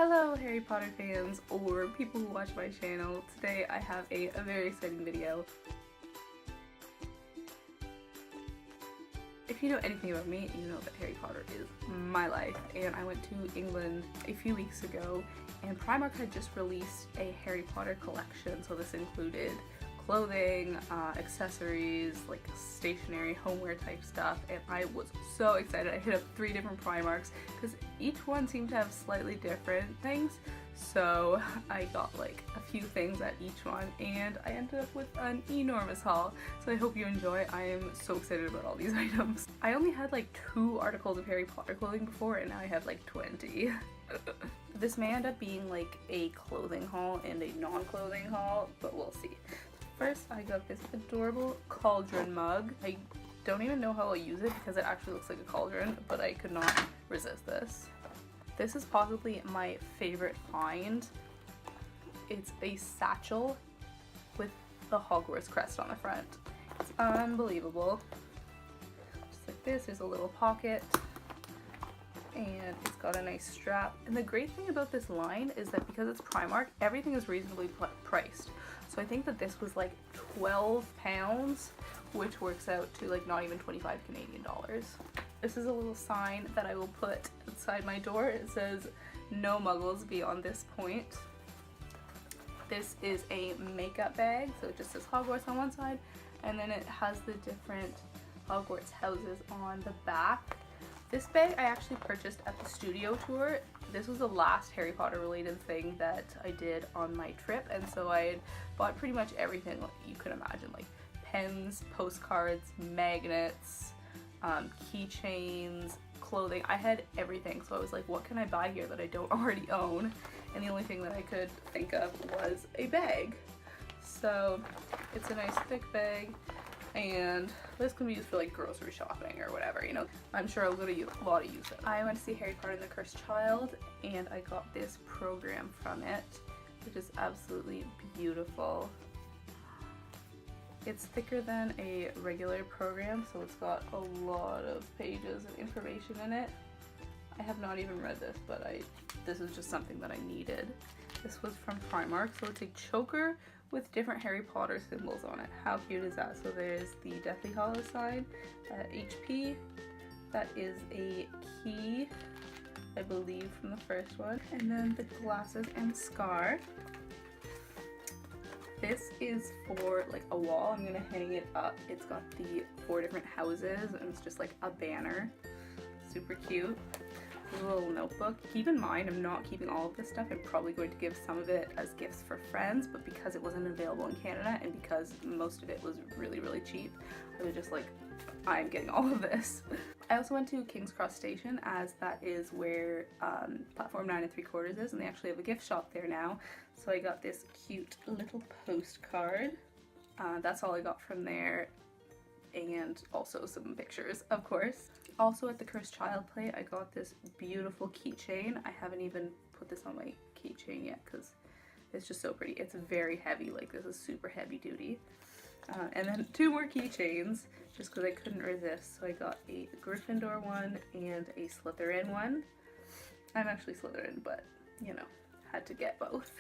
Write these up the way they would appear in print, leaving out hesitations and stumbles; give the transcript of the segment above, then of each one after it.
Hello Harry Potter fans or people who watch my channel. Today I have a very exciting video. If you know anything about me, you know that Harry Potter is my life, and I went to England a few weeks ago and Primark had just released a Harry Potter collection, so this included clothing, accessories, like stationery, homeware type stuff, and I was so excited. I hit up 3 different Primarks because each one seemed to have slightly different things, so I got like a few things at each one and I ended up with an enormous haul, so I hope you enjoy. I am so excited about all these items. I only had like 2 articles of Harry Potter clothing before and now I have like 20. This may end up being like a clothing haul and a non-clothing haul, but we'll see. First, I got this adorable cauldron mug. I don't even know how I'll use it because it actually looks like a cauldron, but I could not resist this. This is possibly my favorite find. It's a satchel with the Hogwarts crest on the front. It's unbelievable. Just like this, there's a little pocket and it's got a nice strap. And the great thing about this line is that because it's Primark, everything is reasonably priced. So I think that this was like £12, which works out to like not even 25 Canadian dollars. This is a little sign that I will put outside my door. It says, "No muggles beyond this point." This is a makeup bag, so it just says Hogwarts on one side, and then it has the different Hogwarts houses on the back. This bag I actually purchased at the studio tour. This was the last Harry Potter related thing that I did on my trip, and so I had bought pretty much everything you could imagine, like pens, postcards, magnets, keychains, clothing. I had everything, so I was like, what can I buy here that I don't already own? And the only thing that I could think of was a bag. So it's a nice thick bag, and this can be used for like grocery shopping or whatever, you know. I'm sure I'll go to a lot of use it. I went to see Harry Potter and the Cursed Child and I got this program from it, which is absolutely beautiful. It's thicker than a regular program, so it's got a lot of pages and information in it. I have not even read this, but this is just something that I needed. This was from Primark, so it's a choker with different Harry Potter symbols on it. How cute is that? So there's the Deathly Hallows sign, HP. That is a key, I believe, from the first one. And then the glasses and scar. This is for like a wall. I'm gonna hang it up. It's got the 4 different houses and it's just like a banner. Super cute. A little notebook. Keep in mind, I'm not keeping all of this stuff. I'm probably going to give some of it as gifts for friends, but because it wasn't available in Canada and because most of it was really, really cheap, I was just like, I'm getting all of this. I also went to King's Cross Station, as that is where platform 9 3/4 is, and they actually have a gift shop there now. So I got this cute little postcard. That's all I got from there, and also some pictures, of course. Also at the Cursed Child play, I got this beautiful keychain. I haven't even put this on my keychain yet because it's just so pretty. It's very heavy, like this is super heavy duty. And then 2 more keychains, just because I couldn't resist. So I got a Gryffindor one and a Slytherin one. I'm actually Slytherin, but you know, had to get both.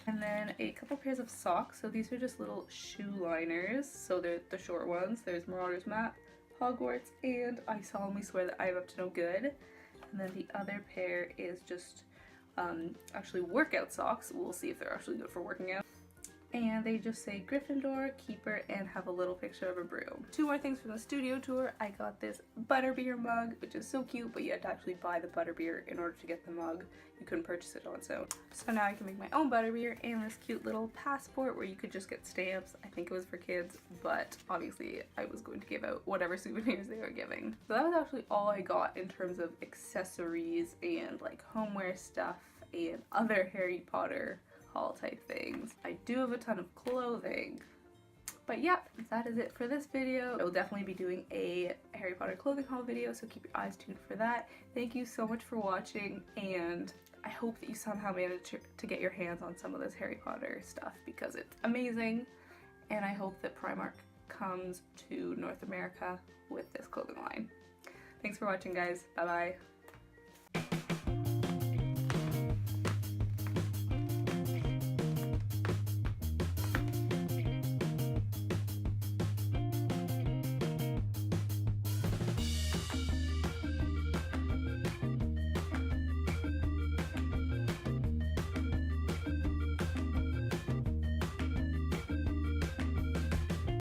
And then a couple pairs of socks. So these are just little shoe liners. So they're the short ones. There's Marauder's Map, Hogwarts, and I solemnly swear that I am up to no good. And then the other pair is just actually workout socks. We'll see if they're actually good for working out. And they just say Gryffindor, Keeper, and have a little picture of a broom. 2 more things from the studio tour. I got this butterbeer mug, which is so cute, but you had to actually buy the butterbeer in order to get the mug. You couldn't purchase it on its own. So now I can make my own butterbeer, and this cute little passport where you could just get stamps. I think it was for kids, but obviously I was going to give out whatever souvenirs they were giving. So that was actually all I got in terms of accessories and like homeware stuff and other Harry Potter haul type things. I do have a ton of clothing. But yeah, that is it for this video. I will definitely be doing a Harry Potter clothing haul video, so keep your eyes tuned for that. Thank you so much for watching, and I hope that you somehow managed to get your hands on some of this Harry Potter stuff because it's amazing, and I hope that Primark comes to North America with this clothing line. Thanks for watching, guys. Bye bye.